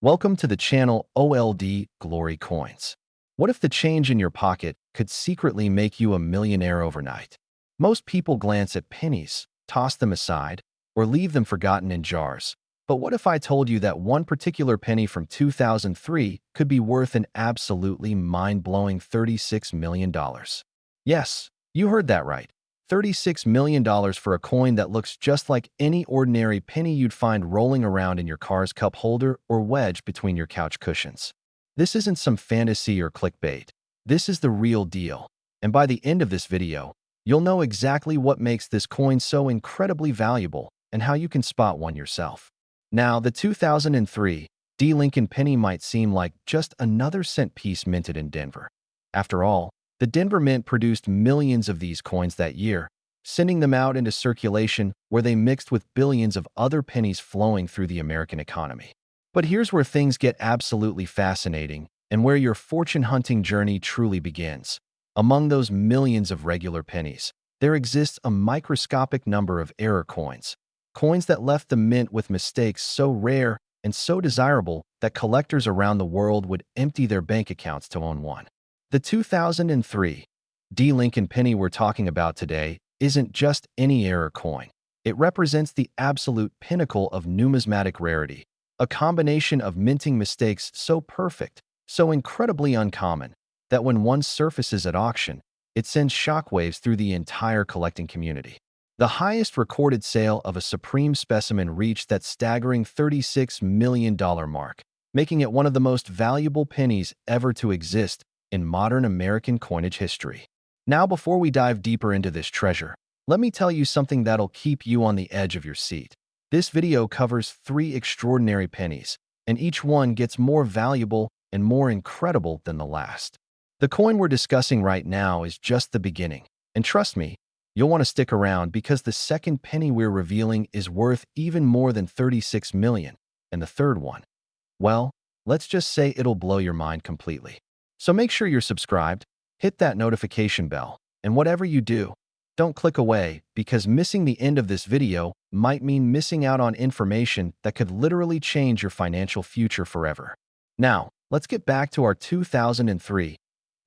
Welcome to the channel OLD Glory Coins. What if the change in your pocket could secretly make you a millionaire overnight? Most people glance at pennies, toss them aside, or leave them forgotten in jars. But what if I told you that one particular penny from 2003 could be worth an absolutely mind-blowing $36 million? Yes, you heard that right. $36 million for a coin that looks just like any ordinary penny you'd find rolling around in your car's cup holder or wedged between your couch cushions. This isn't some fantasy or clickbait. This is the real deal. And by the end of this video, you'll know exactly what makes this coin so incredibly valuable and how you can spot one yourself. Now, the 2003 D. Lincoln penny might seem like just another cent piece minted in Denver. After all, the Denver Mint produced millions of these coins that year, sending them out into circulation where they mixed with billions of other pennies flowing through the American economy. But here's where things get absolutely fascinating and where your fortune-hunting journey truly begins. Among those millions of regular pennies, there exists a microscopic number of error coins, coins that left the mint with mistakes so rare and so desirable that collectors around the world would empty their bank accounts to own one. The 2003 D. Lincoln penny we're talking about today isn't just any error coin. It represents the absolute pinnacle of numismatic rarity, a combination of minting mistakes so perfect, so incredibly uncommon, that when one surfaces at auction, it sends shockwaves through the entire collecting community. The highest recorded sale of a supreme specimen reached that staggering $36 million mark, making it one of the most valuable pennies ever to exist in modern American coinage history. Now, before we dive deeper into this treasure, let me tell you something that'll keep you on the edge of your seat. This video covers 3 extraordinary pennies, and each one gets more valuable and more incredible than the last. The coin we're discussing right now is just the beginning, and trust me, you'll want to stick around because the second penny we're revealing is worth even more than $36 million, and the third one, well, let's just say it'll blow your mind completely. So make sure you're subscribed, hit that notification bell, and whatever you do, don't click away because missing the end of this video might mean missing out on information that could literally change your financial future forever. Now, let's get back to our 2003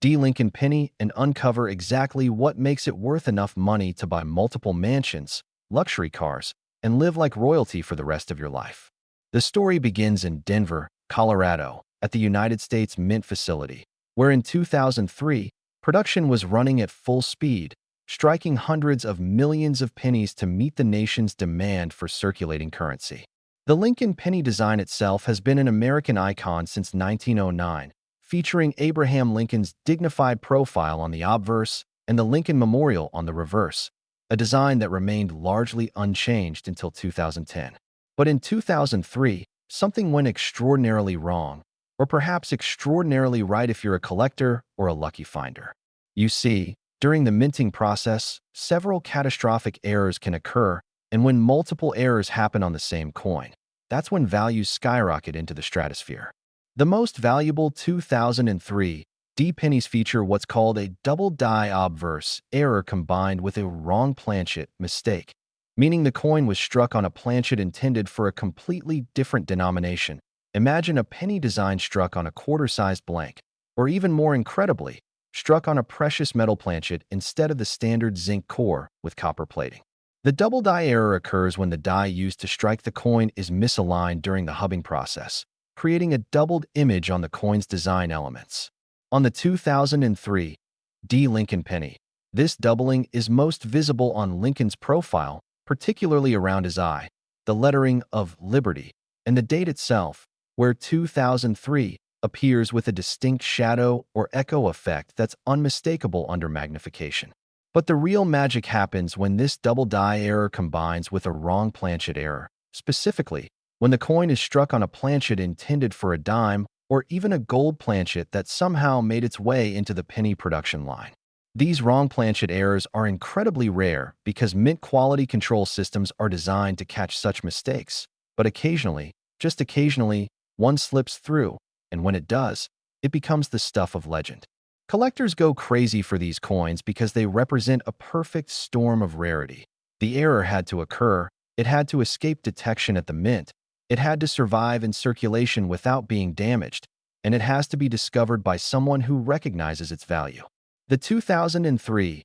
D. Lincoln penny and uncover exactly what makes it worth enough money to buy multiple mansions, luxury cars, and live like royalty for the rest of your life. The story begins in Denver, Colorado, at the United States Mint facility, where in 2003, production was running at full speed, striking hundreds of millions of pennies to meet the nation's demand for circulating currency. The Lincoln penny design itself has been an American icon since 1909, featuring Abraham Lincoln's dignified profile on the obverse and the Lincoln Memorial on the reverse, a design that remained largely unchanged until 2010. But in 2003, something went extraordinarily wrong, or perhaps extraordinarily right if you're a collector or a lucky finder. You see, during the minting process, several catastrophic errors can occur, and when multiple errors happen on the same coin, that's when values skyrocket into the stratosphere. The most valuable 2003 D pennies feature what's called a double die obverse error combined with a wrong planchet mistake, meaning the coin was struck on a planchet intended for a completely different denomination. Imagine a penny design struck on a quarter-sized blank, or even more incredibly, struck on a precious metal planchet instead of the standard zinc core with copper plating. The double die error occurs when the die used to strike the coin is misaligned during the hubbing process, creating a doubled image on the coin's design elements. On the 2003 D. Lincoln penny, this doubling is most visible on Lincoln's profile, particularly around his eye, the lettering of Liberty, and the date itself, where 2003 appears with a distinct shadow or echo effect that's unmistakable under magnification. But the real magic happens when this double die error combines with a wrong planchet error, specifically when the coin is struck on a planchet intended for a dime or even a gold planchet that somehow made its way into the penny production line. These wrong planchet errors are incredibly rare because mint quality control systems are designed to catch such mistakes, but occasionally, just occasionally, one slips through, and when it does, it becomes the stuff of legend. Collectors go crazy for these coins because they represent a perfect storm of rarity. The error had to occur, it had to escape detection at the mint, It had to survive in circulation without being damaged, and it has to be discovered by someone who recognizes its value. The 2003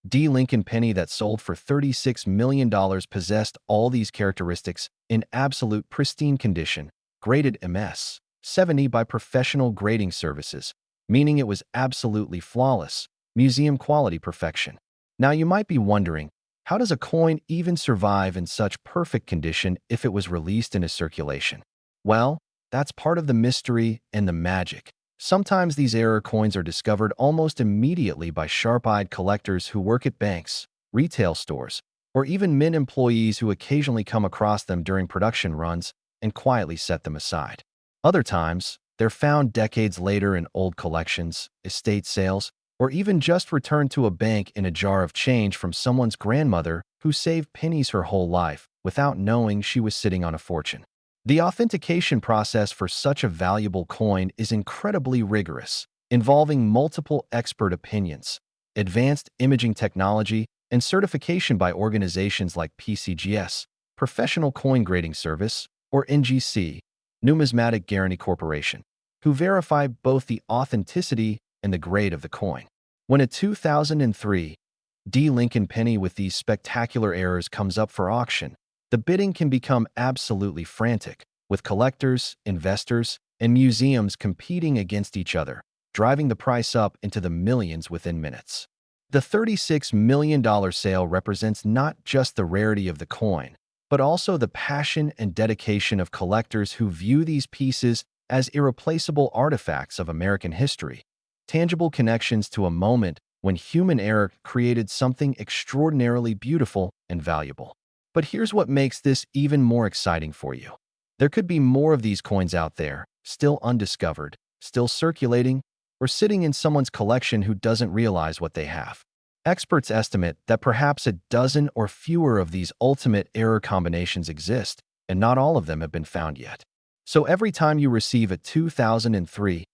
D. Lincoln penny that sold for $36 million possessed all these characteristics in absolute pristine condition, graded MS 70 by professional grading services, meaning it was absolutely flawless, museum-quality perfection. Now you might be wondering, how does a coin even survive in such perfect condition if it was released into circulation? Well, that's part of the mystery and the magic. Sometimes these error coins are discovered almost immediately by sharp-eyed collectors who work at banks, retail stores, or even mint employees who occasionally come across them during production runs and quietly set them aside. Other times, they're found decades later in old collections, estate sales, or even just returned to a bank in a jar of change from someone's grandmother who saved pennies her whole life without knowing she was sitting on a fortune. The authentication process for such a valuable coin is incredibly rigorous, involving multiple expert opinions, advanced imaging technology, and certification by organizations like PCGS, Professional Coin Grading Service, or NGC, Numismatic Guarantee Corporation, who verify both the authenticity and the grade of the coin. When a 2003 D. Lincoln penny with these spectacular errors comes up for auction, the bidding can become absolutely frantic, with collectors, investors, and museums competing against each other, driving the price up into the millions within minutes. The $36 million sale represents not just the rarity of the coin, but also the passion and dedication of collectors who view these pieces as irreplaceable artifacts of American history, tangible connections to a moment when human error created something extraordinarily beautiful and valuable. But here's what makes this even more exciting for you. There could be more of these coins out there, still undiscovered, still circulating, or sitting in someone's collection who doesn't realize what they have. Experts estimate that perhaps a dozen or fewer of these ultimate error combinations exist, and not all of them have been found yet. So every time you receive a 2003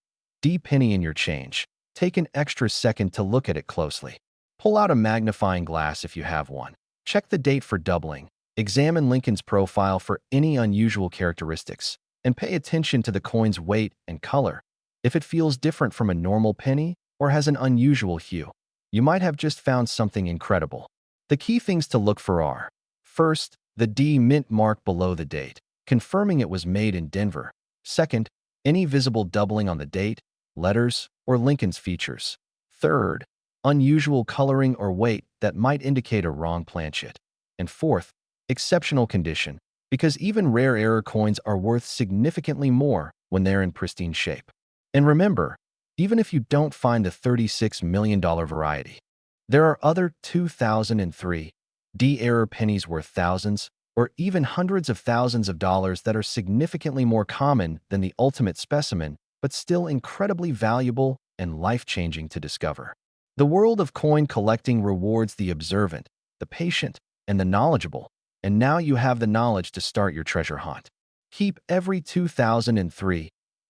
D penny in your change, take an extra second to look at it closely. Pull out a magnifying glass if you have one. Check the date for doubling, examine Lincoln's profile for any unusual characteristics, and pay attention to the coin's weight and color. If it feels different from a normal penny or has an unusual hue, you might have just found something incredible. The key things to look for are: first, the D mint mark below the date, confirming it was made in Denver. Second, any visible doubling on the date, letters, or Lincoln's features. Third, unusual coloring or weight that might indicate a wrong planchet. And fourth, exceptional condition, because even rare error coins are worth significantly more when they're in pristine shape. And remember, even if you don't find the $36 million variety, there are other 2003 D error pennies worth thousands or even hundreds of thousands of dollars that are significantly more common than the ultimate specimen, but still incredibly valuable and life-changing to discover. The world of coin collecting rewards the observant, the patient, and the knowledgeable, and now you have the knowledge to start your treasure hunt. Keep every 2003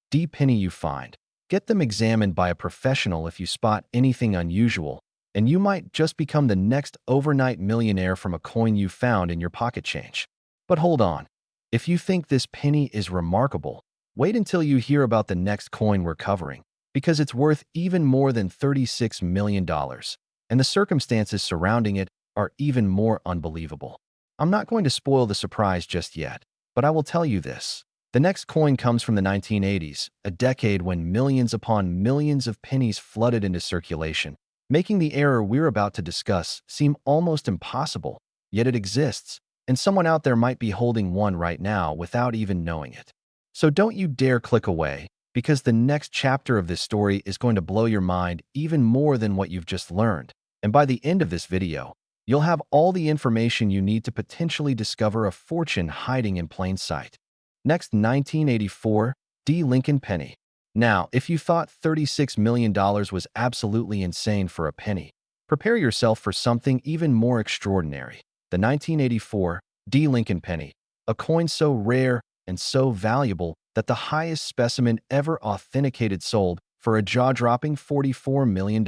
D penny you find. Get them examined by a professional if you spot anything unusual, and you might just become the next overnight millionaire from a coin you found in your pocket change. But hold on. If you think this penny is remarkable, wait until you hear about the next coin we're covering, because it's worth even more than $36 million, and the circumstances surrounding it are even more unbelievable. I'm not going to spoil the surprise just yet, but I will tell you this. The next coin comes from the 1980s, a decade when millions upon millions of pennies flooded into circulation, making the error we're about to discuss seem almost impossible, yet it exists, and someone out there might be holding one right now without even knowing it. So don't you dare click away, because the next chapter of this story is going to blow your mind even more than what you've just learned. And by the end of this video, you'll have all the information you need to potentially discover a fortune hiding in plain sight. Next, 1984 D. Lincoln penny. Now, if you thought $36 million was absolutely insane for a penny, prepare yourself for something even more extraordinary. The 1984 D. Lincoln penny, a coin so rare and so valuable that the highest specimen ever authenticated sold for a jaw-dropping $44 million.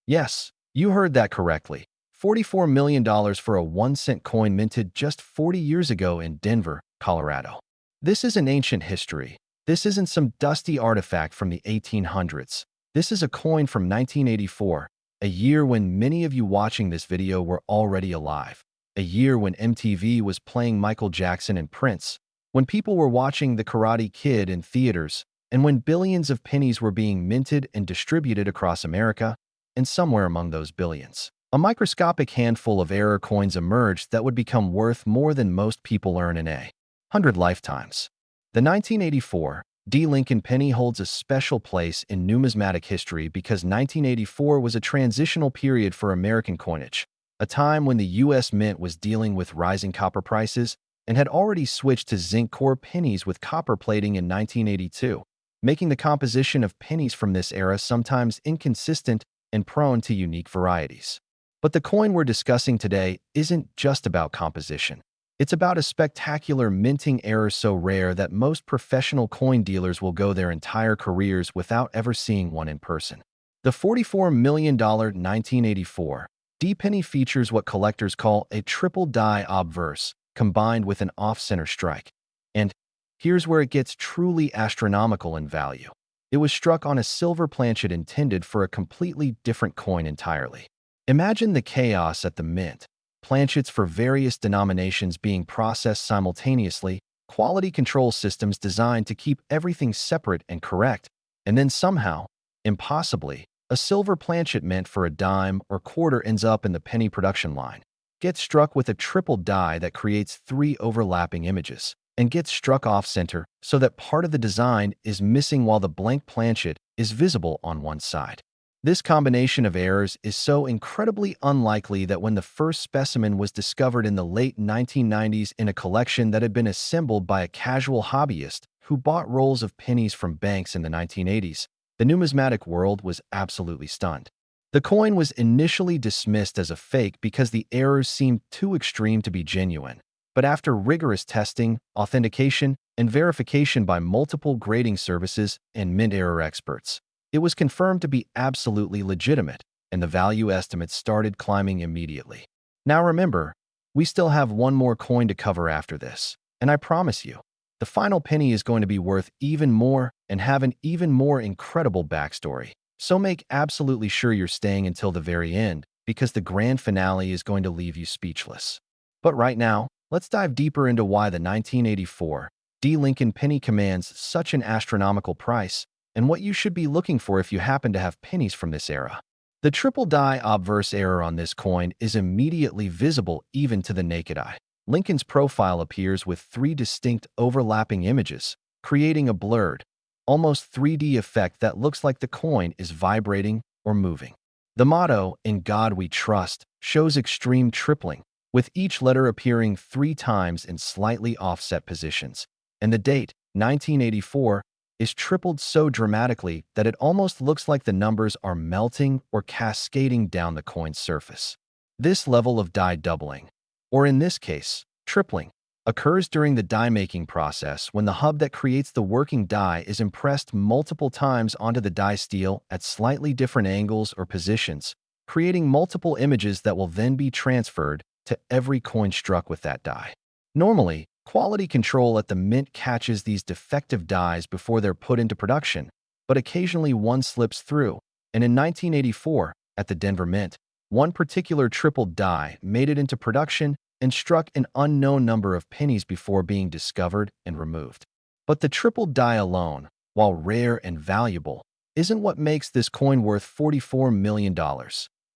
Yes, you heard that correctly. $44 million for a 1-cent coin minted just 40 years ago in Denver, Colorado. This is an ancient history. This isn't some dusty artifact from the 1800s. This is a coin from 1984, a year when many of you watching this video were already alive. A year when MTV was playing Michael Jackson and Prince, when people were watching The Karate Kid in theaters, and when billions of pennies were being minted and distributed across America, and somewhere among those billions, a microscopic handful of error coins emerged that would become worth more than most people earn in a hundred lifetimes. The 1984 D. Lincoln penny holds a special place in numismatic history because 1984 was a transitional period for American coinage, a time when the U.S. Mint was dealing with rising copper prices and had already switched to zinc core pennies with copper plating in 1982, making the composition of pennies from this era sometimes inconsistent and prone to unique varieties. But the coin we're discussing today isn't just about composition. It's about a spectacular minting error so rare that most professional coin dealers will go their entire careers without ever seeing one in person. The $44 million 1984 D penny features what collectors call a triple die obverse, combined with an off-center strike. And here's where it gets truly astronomical in value. It was struck on a silver planchet intended for a completely different coin entirely. Imagine the chaos at the mint. Planchets for various denominations being processed simultaneously, quality control systems designed to keep everything separate and correct, and then somehow, impossibly, a silver planchet meant for a dime or quarter ends up in the penny production line, gets struck with a triple die that creates 3 overlapping images, and gets struck off-center so that part of the design is missing while the blank planchet is visible on one side. This combination of errors is so incredibly unlikely that when the first specimen was discovered in the late 1990s in a collection that had been assembled by a casual hobbyist who bought rolls of pennies from banks in the 1980s, the numismatic world was absolutely stunned. The coin was initially dismissed as a fake because the errors seemed too extreme to be genuine. But after rigorous testing, authentication, and verification by multiple grading services and mint error experts, it was confirmed to be absolutely legitimate, and the value estimates started climbing immediately. Now remember, we still have one more coin to cover after this, and I promise you, the final penny is going to be worth even more and have an even more incredible backstory. So make absolutely sure you're staying until the very end, because the grand finale is going to leave you speechless. But right now, let's dive deeper into why the 1984 D. Lincoln penny commands such an astronomical price, and what you should be looking for if you happen to have pennies from this era. The triple die obverse error on this coin is immediately visible even to the naked eye. Lincoln's profile appears with 3 distinct overlapping images, creating a blurred, almost 3D effect that looks like the coin is vibrating or moving. The motto, "In God We Trust," shows extreme tripling, with each letter appearing 3 times in slightly offset positions, and the date, 1984, is tripled so dramatically that it almost looks like the numbers are melting or cascading down the coin's surface. This level of die doubling, or in this case, tripling, occurs during the die-making process when the hub that creates the working die is impressed multiple times onto the die steel at slightly different angles or positions, creating multiple images that will then be transferred to every coin struck with that die. Normally, quality control at the mint catches these defective dies before they're put into production, but occasionally one slips through, and in 1984, at the Denver Mint, one particular triple die made it into production and struck an unknown number of pennies before being discovered and removed. But the triple die alone, while rare and valuable, isn't what makes this coin worth $44 million.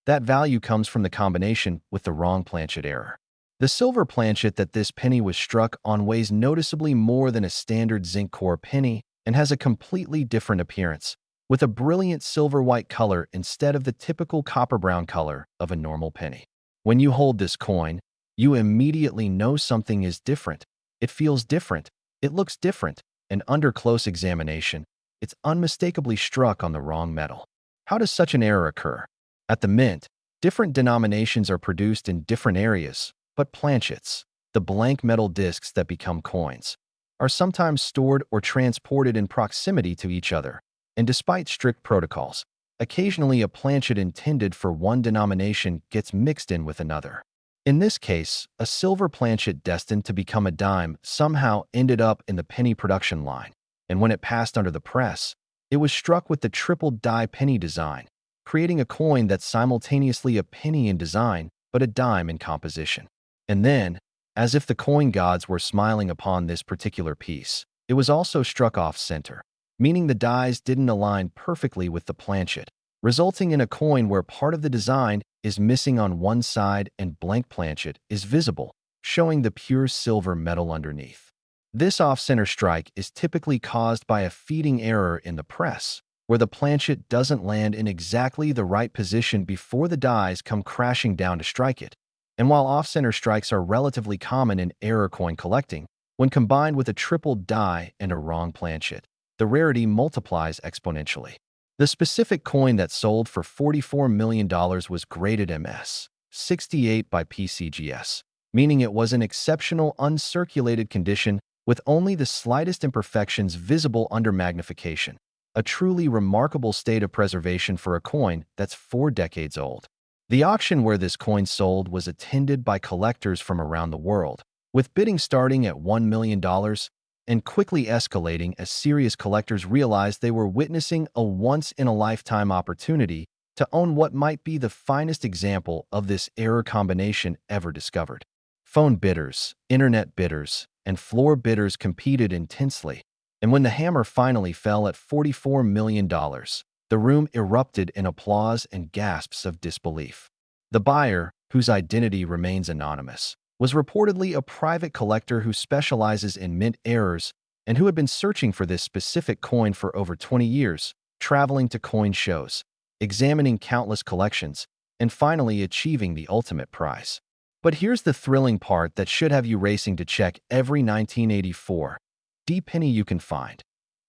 That value comes from the combination with the wrong planchet error. The silver planchet that this penny was struck on weighs noticeably more than a standard zinc core penny and has a completely different appearance, with a brilliant silver-white color instead of the typical copper-brown color of a normal penny. When you hold this coin, you immediately know something is different. It feels different, it looks different, and under close examination, it's unmistakably struck on the wrong metal. How does such an error occur? At the mint, different denominations are produced in different areas, but planchets, the blank metal discs that become coins, are sometimes stored or transported in proximity to each other, and despite strict protocols, occasionally a planchet intended for one denomination gets mixed in with another. In this case, a silver planchet destined to become a dime somehow ended up in the penny production line, and when it passed under the press, it was struck with the triple die penny design, creating a coin that's simultaneously a penny in design but a dime in composition. And then, as if the coin gods were smiling upon this particular piece, it was also struck off center, meaning the dies didn't align perfectly with the planchet, resulting in a coin where part of the design is missing on one side and blank planchet is visible, showing the pure silver metal underneath. This off-center strike is typically caused by a feeding error in the press, where the planchet doesn't land in exactly the right position before the dies come crashing down to strike it. And while off-center strikes are relatively common in error coin collecting, when combined with a triple die and a wrong planchet, the rarity multiplies exponentially. The specific coin that sold for $44 million was graded MS-68 by PCGS, meaning it was in exceptional uncirculated condition with only the slightest imperfections visible under magnification, a truly remarkable state of preservation for a coin that's 4 decades old. The auction where this coin sold was attended by collectors from around the world, with bidding starting at $1 million and quickly escalating as serious collectors realized they were witnessing a once-in-a-lifetime opportunity to own what might be the finest example of this error combination ever discovered. Phone bidders, internet bidders, and floor bidders competed intensely, and when the hammer finally fell at $44 million, the room erupted in applause and gasps of disbelief. The buyer, whose identity remains anonymous, was reportedly a private collector who specializes in mint errors and who had been searching for this specific coin for over 20 years, traveling to coin shows, examining countless collections, and finally achieving the ultimate prize. But here's the thrilling part that should have you racing to check every 1984 D penny you can find.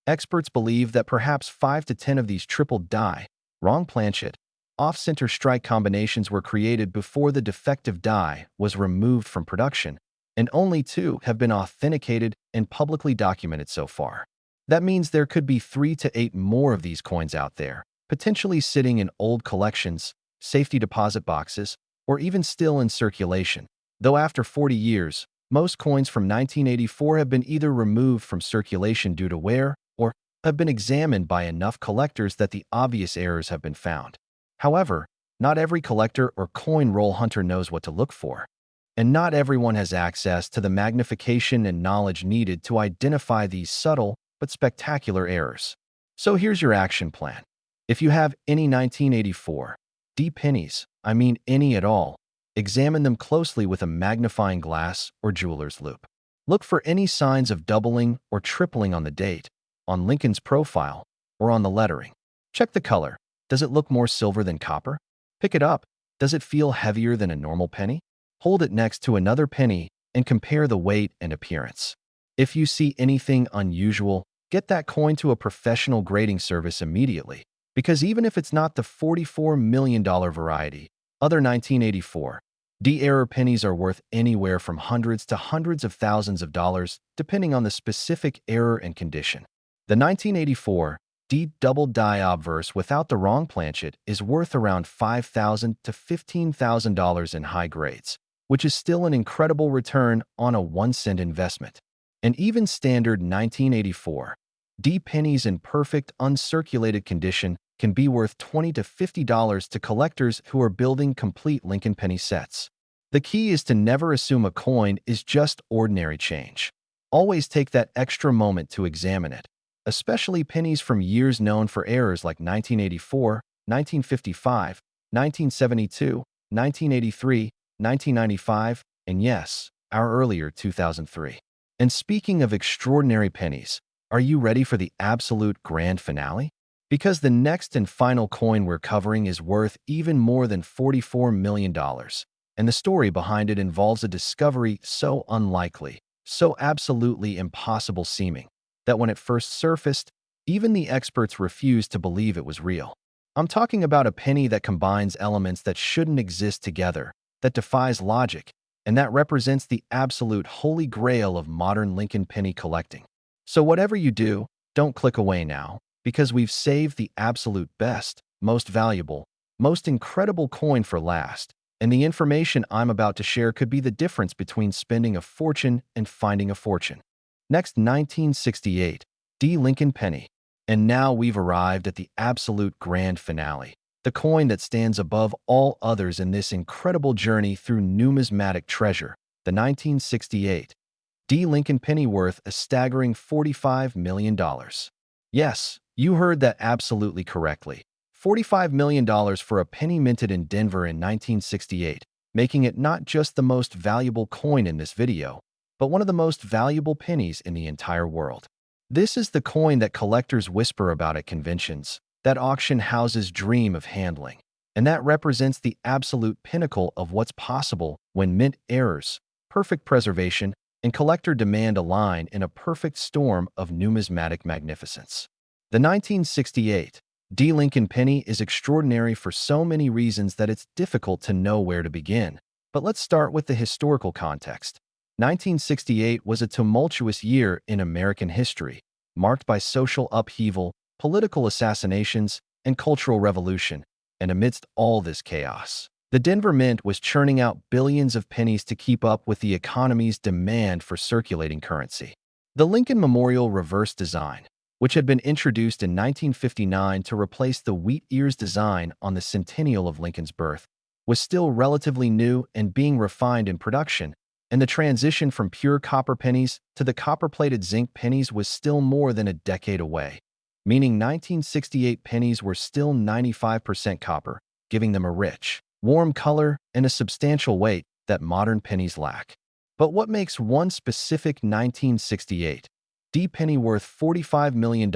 Experts believe that perhaps 5 to 10 of these triple die, wrong planchet, off-center strike combinations were created before the defective die was removed from production, and only 2 have been authenticated and publicly documented so far. That means there could be 3 to 8 more of these coins out there, potentially sitting in old collections, safety deposit boxes, or even still in circulation. Though after 40 years, most coins from 1984 have been either removed from circulation due to wear or have been examined by enough collectors that the obvious errors have been found. However, not every collector or coin roll hunter knows what to look for, and not everyone has access to the magnification and knowledge needed to identify these subtle but spectacular errors. So here's your action plan. If you have any 1984 D pennies, I mean any at all, examine them closely with a magnifying glass or jeweler's loupe. Look for any signs of doubling or tripling on the date, on Lincoln's profile, or on the lettering. Check the color. Does it look more silver than copper? Pick it up. Does it feel heavier than a normal penny? Hold it next to another penny and compare the weight and appearance. If you see anything unusual, get that coin to a professional grading service immediately, because even if it's not the $44 million variety, other 1984 D error pennies are worth anywhere from hundreds to hundreds of thousands of dollars, depending on the specific error and condition. The 1984 D double die obverse without the wrong planchet is worth around $5,000 to $15,000 in high grades, which is still an incredible return on a 1-cent investment. And even standard 1984 D pennies in perfect uncirculated condition can be worth $20 to $50 to collectors who are building complete Lincoln penny sets. The key is to never assume a coin is just ordinary change. Always take that extra moment to examine it, especially pennies from years known for errors like 1984, 1955, 1972, 1983, 1995, and yes, our earlier 2003. And speaking of extraordinary pennies, are you ready for the absolute grand finale? Because the next and final coin we're covering is worth even more than $44 million, and the story behind it involves a discovery so unlikely, so absolutely impossible seeming, that when it first surfaced, even the experts refused to believe it was real. I'm talking about a penny that combines elements that shouldn't exist together, that defies logic, and that represents the absolute holy grail of modern Lincoln penny collecting. So whatever you do, don't click away now, because we've saved the absolute best, most valuable, most incredible coin for last, And the information I'm about to share could be the difference between spending a fortune and finding a fortune. Next, 1968, D. Lincoln penny. And now we've arrived at the absolute grand finale, the coin that stands above all others in this incredible journey through numismatic treasure, the 1968 D. Lincoln penny, worth a staggering $45 million. Yes, you heard that absolutely correctly. $45 million for a penny minted in Denver in 1968, making it not just the most valuable coin in this video, but one of the most valuable pennies in the entire world. This is the coin that collectors whisper about at conventions, that auction houses dream of handling, and that represents the absolute pinnacle of what's possible when mint errors, perfect preservation, and collector demand align in a perfect storm of numismatic magnificence. The 1968 D. Lincoln penny is extraordinary for so many reasons that it's difficult to know where to begin. But let's start with the historical context. 1968 was a tumultuous year in American history, marked by social upheaval, political assassinations, and cultural revolution. And amidst all this chaos, the Denver Mint was churning out billions of pennies to keep up with the economy's demand for circulating currency. The Lincoln Memorial reverse design, which had been introduced in 1959 to replace the wheat ears design on the centennial of Lincoln's birth, was still relatively new and being refined in production, and the transition from pure copper pennies to the copper-plated zinc pennies was still more than a decade away, meaning 1968 pennies were still 95% copper, giving them a rich, warm color and a substantial weight that modern pennies lack. But what makes one specific 1968 D penny worth $45 million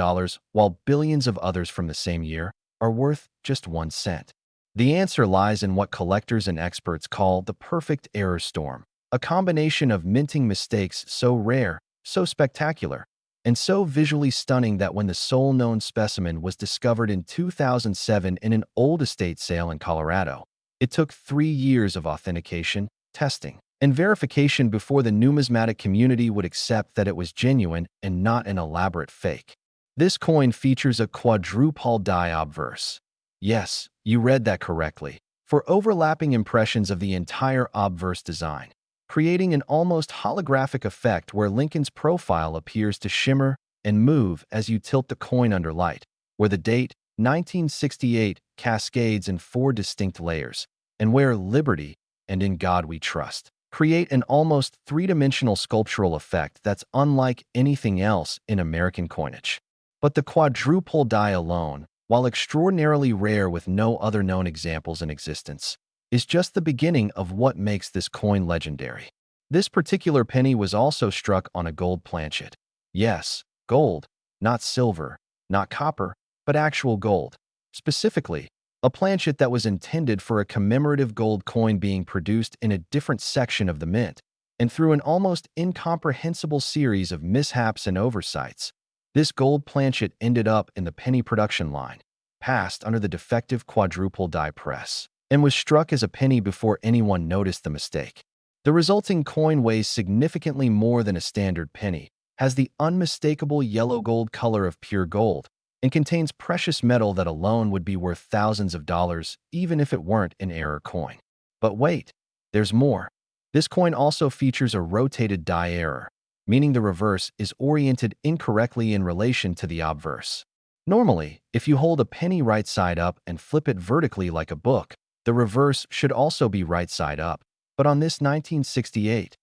while billions of others from the same year are worth just 1 cent? The answer lies in what collectors and experts call the perfect error storm, a combination of minting mistakes so rare, so spectacular, and so visually stunning that when the sole known specimen was discovered in 2007 in an old estate sale in Colorado, it took 3 years of authentication, testing, and verification before the numismatic community would accept that it was genuine and not an elaborate fake. This coin features a quadruple die obverse. Yes, you read that correctly, for overlapping impressions of the entire obverse design, creating an almost holographic effect where Lincoln's profile appears to shimmer and move as you tilt the coin under light, where the date, 1968, cascades in 4 distinct layers, and where Liberty and In God We Trust create an almost 3-dimensional sculptural effect that's unlike anything else in American coinage. But the quadruple die alone, while extraordinarily rare with no other known examples in existence, is just the beginning of what makes this coin legendary. This particular penny was also struck on a gold planchet. Yes, gold, not silver, not copper, but actual gold. Specifically, a planchet that was intended for a commemorative gold coin being produced in a different section of the mint, and through an almost incomprehensible series of mishaps and oversights, this gold planchet ended up in the penny production line, passed under the defective quadruple die press, and was struck as a penny before anyone noticed the mistake. The resulting coin weighs significantly more than a standard penny, has the unmistakable yellow gold color of pure gold, and contains precious metal that alone would be worth thousands of dollars even if it weren't an error coin. But wait, there's more. This coin also features a rotated die error, meaning the reverse is oriented incorrectly in relation to the obverse. Normally, if you hold a penny right side up and flip it vertically like a book, the reverse should also be right side up. But on this 1968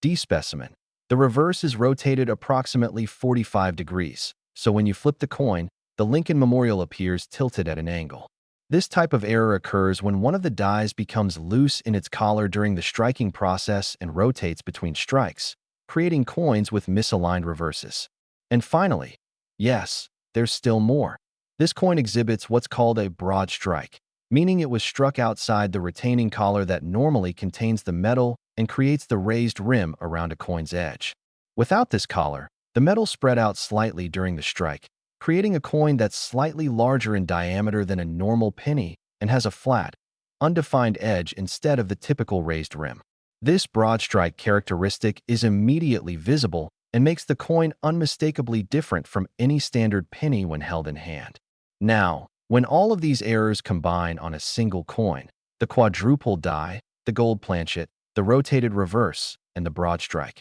D specimen, the reverse is rotated approximately 45 degrees, so when you flip the coin, the Lincoln Memorial appears tilted at an angle. This type of error occurs when one of the dies becomes loose in its collar during the striking process and rotates between strikes, creating coins with misaligned reverses. And finally, yes, there's still more. This coin exhibits what's called a broad strike, meaning it was struck outside the retaining collar that normally contains the metal and creates the raised rim around a coin's edge. Without this collar, the metal spread out slightly during the strike, creating a coin that's slightly larger in diameter than a normal penny and has a flat, undefined edge instead of the typical raised rim. This broad strike characteristic is immediately visible and makes the coin unmistakably different from any standard penny when held in hand. Now, when all of these errors combine on a single coin, the quadruple die, the gold planchet, the rotated reverse, and the broadstrike.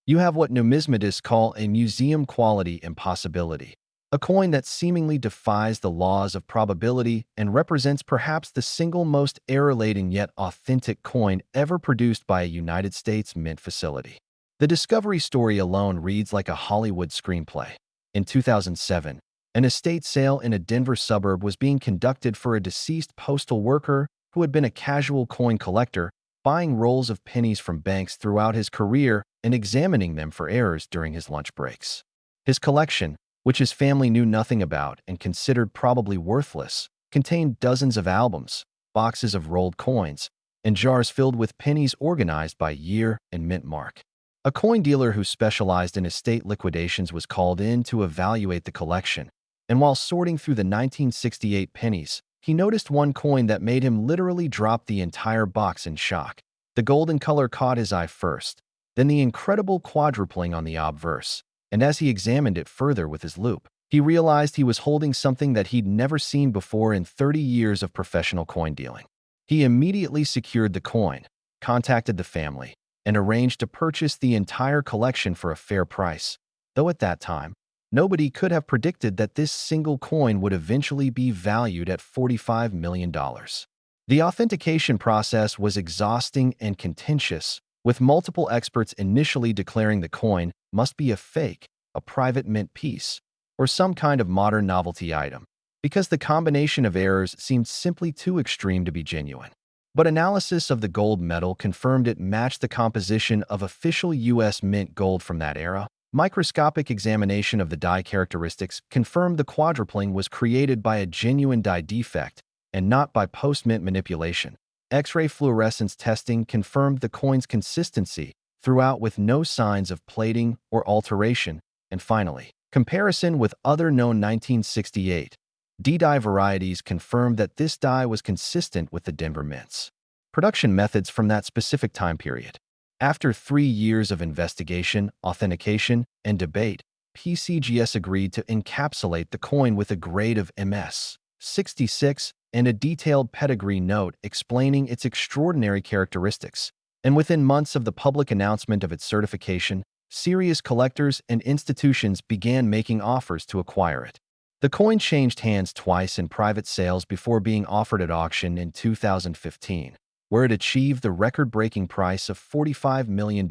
You have what numismatists call a museum-quality impossibility, a coin that seemingly defies the laws of probability and represents perhaps the single most error-laden yet authentic coin ever produced by a United States mint facility. The discovery story alone reads like a Hollywood screenplay. In 2007, an estate sale in a Denver suburb was being conducted for a deceased postal worker who had been a casual coin collector, buying rolls of pennies from banks throughout his career and examining them for errors during his lunch breaks. His collection, which his family knew nothing about and considered probably worthless, contained dozens of albums, boxes of rolled coins, and jars filled with pennies organized by year and mint mark. A coin dealer who specialized in estate liquidations was called in to evaluate the collection, and while sorting through the 1968 pennies, he noticed one coin that made him literally drop the entire box in shock. The golden color caught his eye first, then the incredible quadrupling on the obverse, and as he examined it further with his loupe, he realized he was holding something that he'd never seen before in 30 years of professional coin dealing. He immediately secured the coin, contacted the family, and arranged to purchase the entire collection for a fair price, though at that time, nobody could have predicted that this single coin would eventually be valued at $45 million. The authentication process was exhausting and contentious, with multiple experts initially declaring the coin must be a fake, a private mint piece, or some kind of modern novelty item, because the combination of errors seemed simply too extreme to be genuine. But analysis of the gold metal confirmed it matched the composition of official U.S. mint gold from that era. Microscopic examination of the die characteristics confirmed the quadrupling was created by a genuine die defect and not by post-mint manipulation. X-ray fluorescence testing confirmed the coin's consistency throughout with no signs of plating or alteration. And finally, comparison with other known 1968 D-die varieties confirmed that this die was consistent with the Denver Mint's production methods from that specific time period. After 3 years of investigation, authentication, and debate, PCGS agreed to encapsulate the coin with a grade of MS 66 and a detailed pedigree note explaining its extraordinary characteristics. And within months of the public announcement of its certification, serious collectors and institutions began making offers to acquire it. The coin changed hands twice in private sales before being offered at auction in 2015, where it achieved the record-breaking price of $45 million,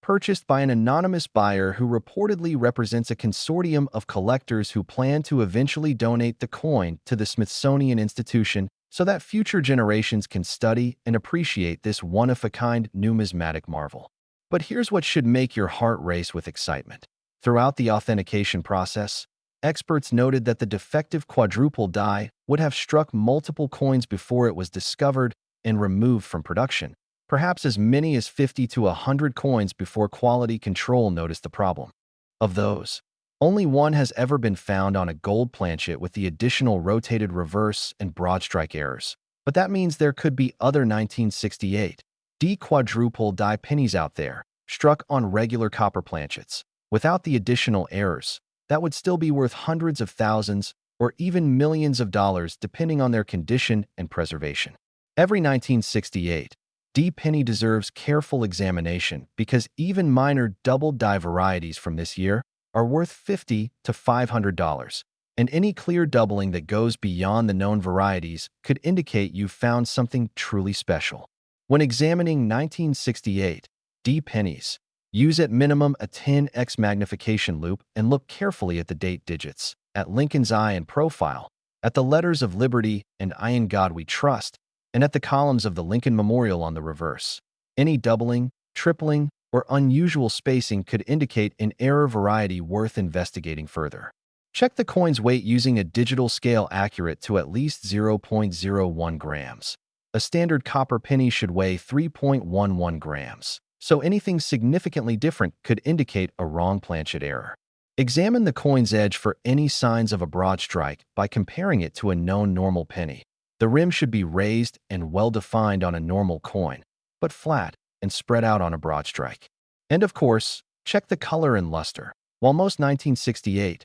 purchased by an anonymous buyer who reportedly represents a consortium of collectors who plan to eventually donate the coin to the Smithsonian Institution so that future generations can study and appreciate this one-of-a-kind numismatic marvel. But here's what should make your heart race with excitement. Throughout the authentication process, experts noted that the defective quadruple die would have struck multiple coins before it was discovered and removed from production, perhaps as many as 50 to 100 coins before quality control noticed the problem. Of those, only one has ever been found on a gold planchet with the additional rotated reverse and broadstrike errors, but that means there could be other 1968 D quadruple die pennies out there, struck on regular copper planchets, without the additional errors, that would still be worth hundreds of thousands or even millions of dollars depending on their condition and preservation. Every 1968 D penny deserves careful examination because even minor double die varieties from this year are worth $50 to $500, and any clear doubling that goes beyond the known varieties could indicate you've found something truly special. When examining 1968 D pennies, use at minimum a 10x magnification loupe and look carefully at the date digits, at Lincoln's eye and profile, at the letters of Liberty and I in God We Trust, and at the columns of the Lincoln Memorial on the reverse. Any doubling, tripling, or unusual spacing could indicate an error variety worth investigating further. Check the coin's weight using a digital scale accurate to at least 0.01 grams. A standard copper penny should weigh 3.11 grams, so anything significantly different could indicate a wrong planchet error. Examine the coin's edge for any signs of a broad strike by comparing it to a known normal penny. The rim should be raised and well-defined on a normal coin, but flat and spread out on a broad strike. And of course, check the color and luster. While most 1968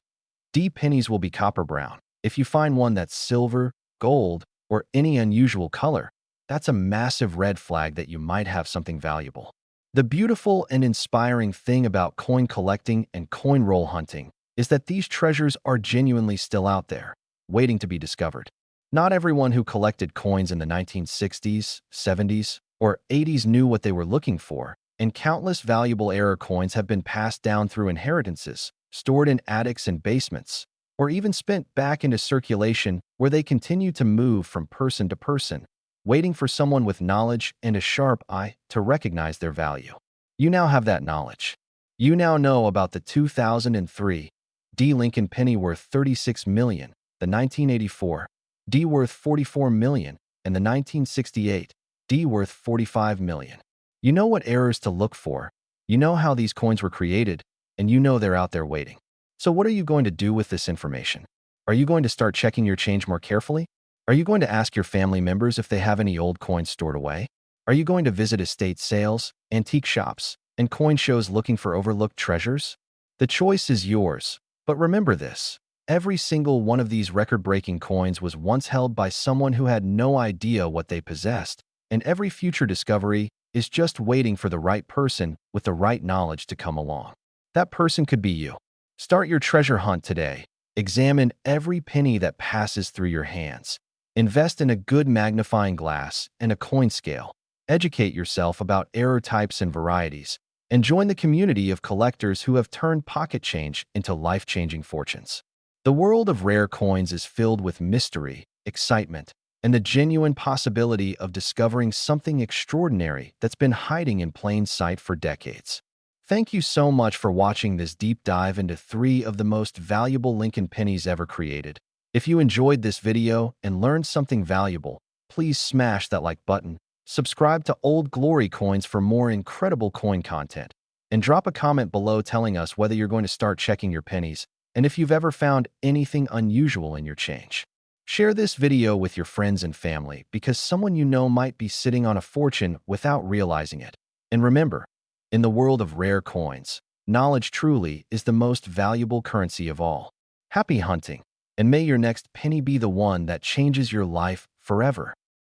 D pennies will be copper brown, if you find one that's silver, gold, or any unusual color, that's a massive red flag that you might have something valuable. The beautiful and inspiring thing about coin collecting and coin roll hunting is that these treasures are genuinely still out there, waiting to be discovered. Not everyone who collected coins in the 1960s, 70s, or 80s knew what they were looking for, and countless valuable era coins have been passed down through inheritances, stored in attics and basements, or even spent back into circulation where they continue to move from person to person, waiting for someone with knowledge and a sharp eye to recognize their value. You now have that knowledge. You now know about the 2003 D. Lincoln penny worth $36 million, the 1984 D worth $44 million, and the 1968 D worth $45 million. You know what errors to look for, you know how these coins were created, and you know they're out there waiting. So what are you going to do with this information? Are you going to start checking your change more carefully? Are you going to ask your family members if they have any old coins stored away? Are you going to visit estate sales, antique shops, and coin shows looking for overlooked treasures? The choice is yours, but remember this. Every single one of these record-breaking coins was once held by someone who had no idea what they possessed, and every future discovery is just waiting for the right person with the right knowledge to come along. That person could be you. Start your treasure hunt today. Examine every penny that passes through your hands. Invest in a good magnifying glass and a coin scale. Educate yourself about error types and varieties, and join the community of collectors who have turned pocket change into life-changing fortunes. The world of rare coins is filled with mystery, excitement, and the genuine possibility of discovering something extraordinary that's been hiding in plain sight for decades. Thank you so much for watching this deep dive into 3 of the most valuable Lincoln pennies ever created. If you enjoyed this video and learned something valuable, please smash that like button, subscribe to Old Glory Coins for more incredible coin content, and drop a comment below telling us whether you're going to start checking your pennies and if you've ever found anything unusual in your change. Share this video with your friends and family because someone you know might be sitting on a fortune without realizing it. And remember, in the world of rare coins, knowledge truly is the most valuable currency of all. Happy hunting, and may your next penny be the one that changes your life forever.